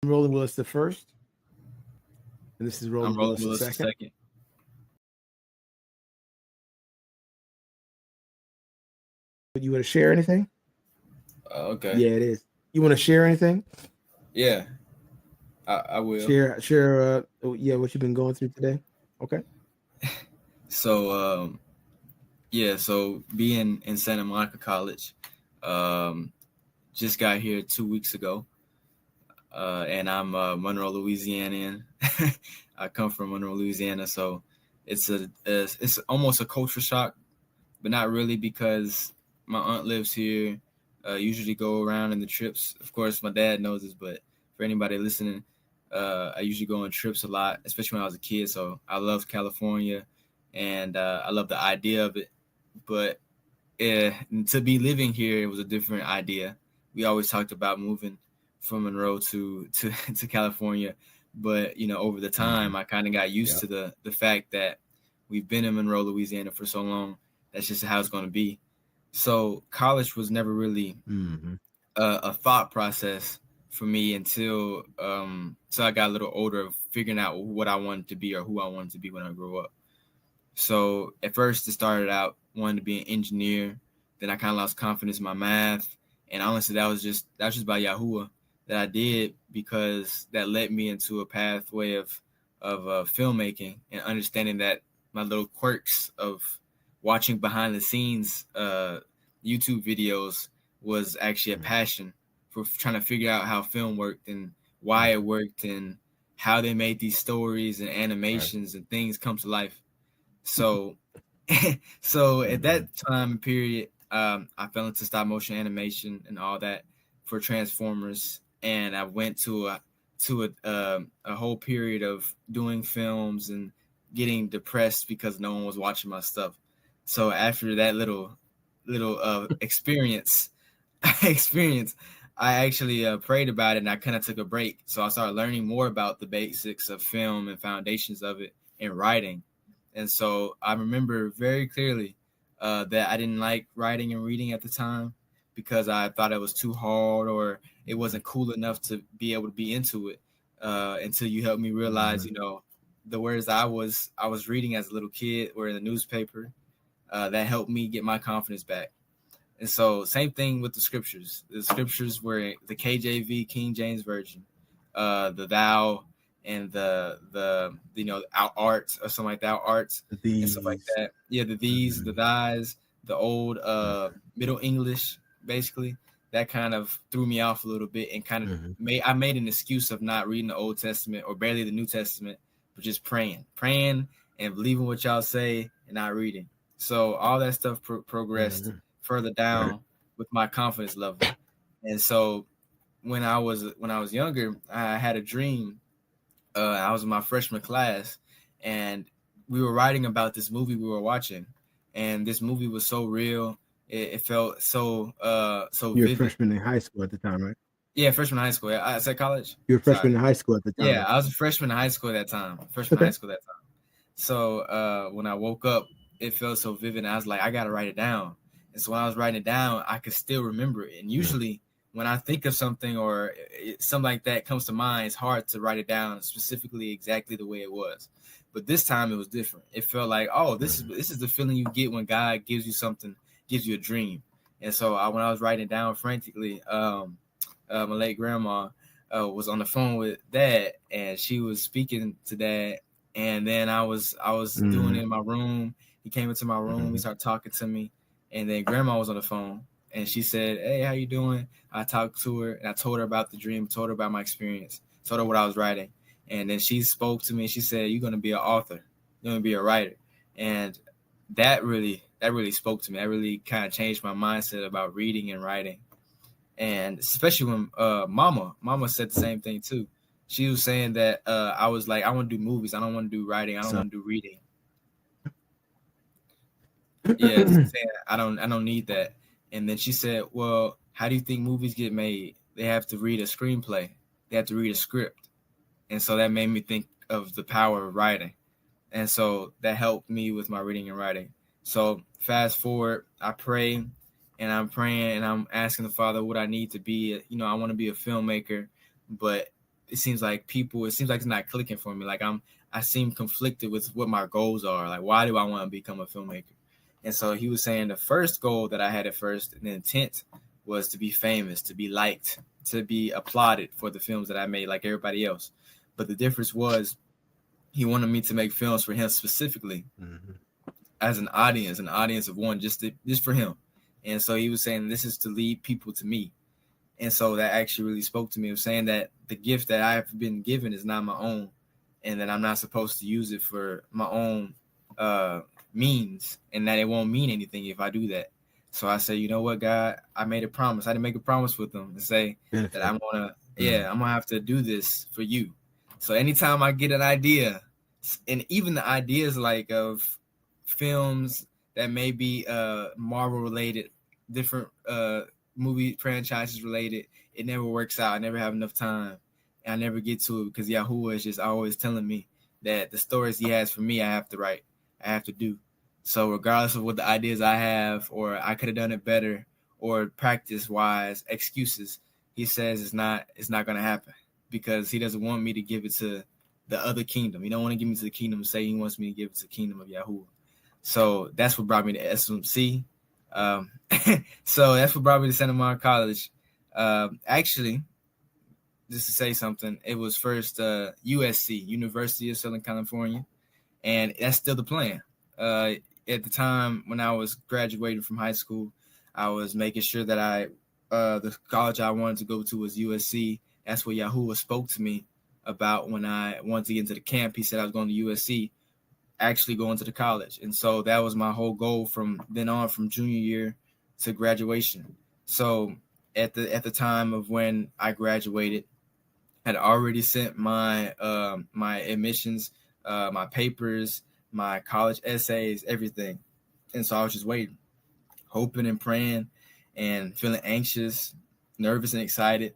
Rolling Willis the first, and this is I'm Rolling Rolling Willis the Willis the second. second. You want to share anything? Okay. Yeah, it is. You want to share anything? Yeah, I will. Share. Yeah, what you've been going through today. Okay. So, yeah, so being in Santa Monica College, um, just got here 2 weeks ago, and I'm Monroe, Louisianian. I come from Monroe, Louisiana, so it's almost a culture shock, but not really because my aunt lives here. Usually go around in the trips. Of course, my dad knows this, but for anybody listening, I usually go on trips a lot, especially when I was a kid. So I love California, and I love the idea of it. But to be living here, it was a different idea. We always talked about moving from Monroe to California, but over the time, I kind of got used to the fact that we've been in Monroe, Louisiana for so long. That's just how it's going to be. So college was never really a thought process for me until I got a little older, of figuring out what I wanted to be or who I wanted to be when I grew up. So at first it started out wanting to be an engineer. Then I kind of lost confidence in my math, and honestly, that was just by Yahuwah that I did, because that led me into a pathway of filmmaking and understanding that my little quirks of watching behind the scenes YouTube videos was actually a passion for trying to figure out how film worked and why it worked and how they made these stories and animations and things come to life. So, so at that time period, I fell into stop motion animation and all that for Transformers, and I went to a whole period of doing films and getting depressed because no one was watching my stuff. So after that little experience, experience, I actually prayed about it, and I kind of took a break. So I started learning more about the basics of film and foundations of it and writing. And so I remember very clearly that I didn't like writing and reading at the time because I thought it was too hard or it wasn't cool enough to be able to be into it until you helped me realize, the words I was reading as a little kid were in the newspaper. That helped me get my confidence back. And so same thing with the scriptures. The scriptures were the KJV, King James Version, the thou and the our arts or something like that, arts and stuff like These. that. Yeah, the these, the thys, the old Middle English, basically. That kind of threw me off a little bit and kind of made an excuse of not reading the Old Testament or barely the New Testament, but just praying and believing what y'all say and not reading. So all that stuff progressed further down with my confidence level. And so when I was younger, I had a dream. I was in my freshman class, and we were writing about this movie we were watching, and this movie was so real. It felt so You were a vivid. freshman in high school at the time, right? Yeah, freshman in high school. I said college. You were a freshman Sorry. in high school at the time, Yeah, right? I was a freshman in high school at that time. Freshman in high Okay. school at that time. So when I woke up, it felt so vivid. And I was like, I gotta write it down. And so when I was writing it down, I could still remember it. And usually, when I think of something or something like that comes to mind, it's hard to write it down specifically exactly the way it was. But this time it was different. It felt like, oh, this is the feeling you get when God gives you something, gives you a dream. And so when I was writing it down frantically, my late grandma was on the phone with dad, and she was speaking to dad. And then I was doing it in my room. He came into my room. He started talking to me, and then grandma was on the phone, and she said, "Hey, how you doing?" I talked to her, and I told her about the dream, told her about my experience, told her what I was writing, and then she spoke to me. She said, "You're gonna be an author. You're gonna be a writer," and that really spoke to me. That really kind of changed my mindset about reading and writing. And especially when mama said the same thing too. She was saying that I was like, I want to do movies. I don't want to do writing. I don't So, want to do reading. Yeah, saying I don't need that. And then she said, well, how do you think movies get made? They have to read a screenplay. They have to read a script. And so that made me think of the power of writing. And so that helped me with my reading and writing. So fast forward, I pray, and I'm praying and I'm asking the Father what I need to be. I want to be a filmmaker, but it seems like it's not clicking for me. Like I seem conflicted with what my goals are. Like, why do I want to become a filmmaker? And so he was saying the first goal that I had at first, the intent was to be famous, to be liked, to be applauded for the films that I made like everybody else. But the difference was he wanted me to make films for him specifically, as an audience of one, just for him. And so he was saying this is to lead people to me. And so that actually really spoke to me, of saying that the gift that I've been given is not my own, and that I'm not supposed to use it for my own means, and that it won't mean anything if I do that. So I say, you know what, God, I made a promise. I didn't make a promise with them and say that I'm gonna have to do this for you. So anytime I get an idea, and even the ideas like of films that may be Marvel related, different movie franchises related, it never works out. I never have enough time, and I never get to it because Yahuwah is just always telling me that the stories he has for me, I have to write, I have to do. So regardless of what the ideas I have, or I could have done it better, or practice wise excuses, he says it's not going to happen, because he doesn't want me to give it to the other kingdom. He don't want to give me to the kingdom. Say he wants me to give it to the kingdom of Yahuwah. So that's what brought me to SMC. So that's what brought me to Santa Monica College. Actually, just to say something, it was first USC, University of Southern California, and that's still the plan. At the time when I was graduating from high school, I was making sure that the college I wanted to go to was USC. That's what Yahuwah spoke to me about when I wanted to get into the camp. He said I was going to USC, actually going to the college. And so that was my whole goal from then on, from junior year to graduation. So at the time of when I graduated, I had already sent my my admissions, my papers, my college essays, everything. And so I was just waiting, hoping and praying and feeling anxious, nervous and excited.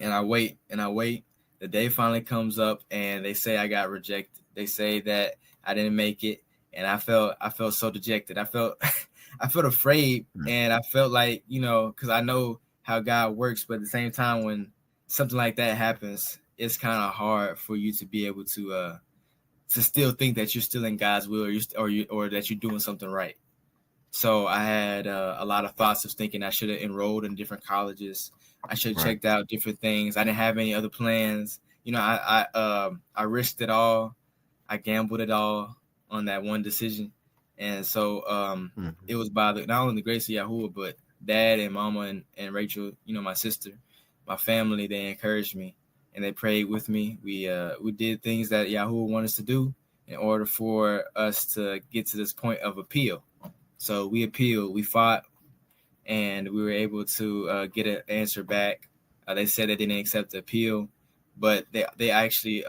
And I wait and I wait. The day finally comes up and they say I got rejected. They say that I didn't make it. And I felt so dejected. I felt I felt afraid, and I felt like, because I know how God works, but at the same time, when something like that happens, it's kind of hard for you to be able to still think that you're still in God's will, or that you're doing something right. So I had a lot of thoughts of thinking I should have enrolled in different colleges. I should have checked out different things. I didn't have any other plans. I risked it all. I gambled it all on that one decision. And so it was by not only the grace of Yahuwah, but Dad and Mama and Rachel, my sister, my family, they encouraged me and they prayed with me. We did things that Yahuwah wanted us to do in order for us to get to this point of appeal. So we appealed, we fought, and we were able to get an answer back. They said they didn't accept the appeal, but they actually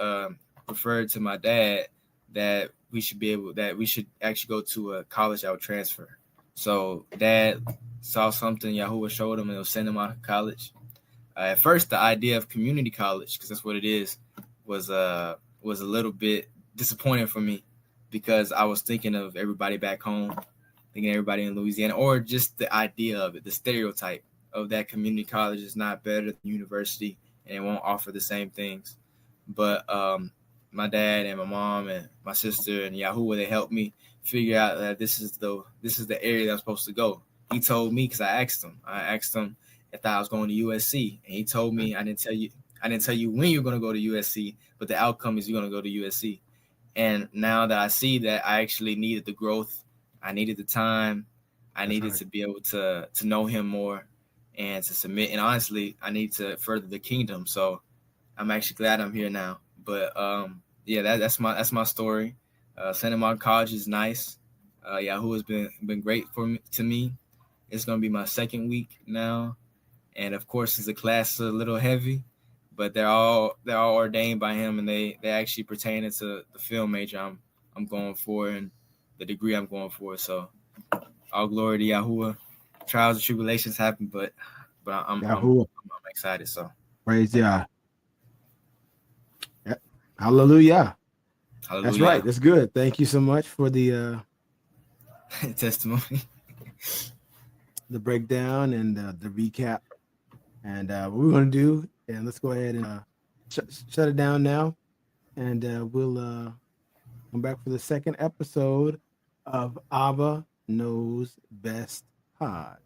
referred to my dad that we should actually go to a college I would transfer. So Dad saw something Yahuwah showed him, and it was Santa Monica College. At first, the idea of community college, because that's what it is, was a little bit disappointing for me, because I was thinking of everybody back home, thinking everybody in Louisiana, or just the idea of it, the stereotype of that community college is not better than university and it won't offer the same things. But my dad and my mom and my sister and Yahuwah, they helped me figure out that this is the area that I'm supposed to go. He told me, because I asked him if I was going to USC, and he told me, I didn't tell you when you're going to go to USC, but the outcome is you're going to go to USC. And now that I see that I actually needed the growth, I needed the time, I needed to be able to know him more and to submit. And honestly, I need to further the kingdom. So I'm actually glad I'm here now. But that's my story. Santa Monica College is nice. Yahoo has been great to me. It's gonna be my second week now, and of course, the class is a little heavy, but they're all ordained by him, and they actually pertain to the film major I'm going for and the degree I'm going for. So all glory to Yahuwah. Trials and tribulations happen, but I'm excited. So praise Yah. Yep. Hallelujah. Hallelujah. That's right. That's good. Thank you so much for the testimony, the breakdown and the recap. And what we're going to do, and let's go ahead and shut it down now, and we'll come back for the second episode of Abba Knows Best Pod.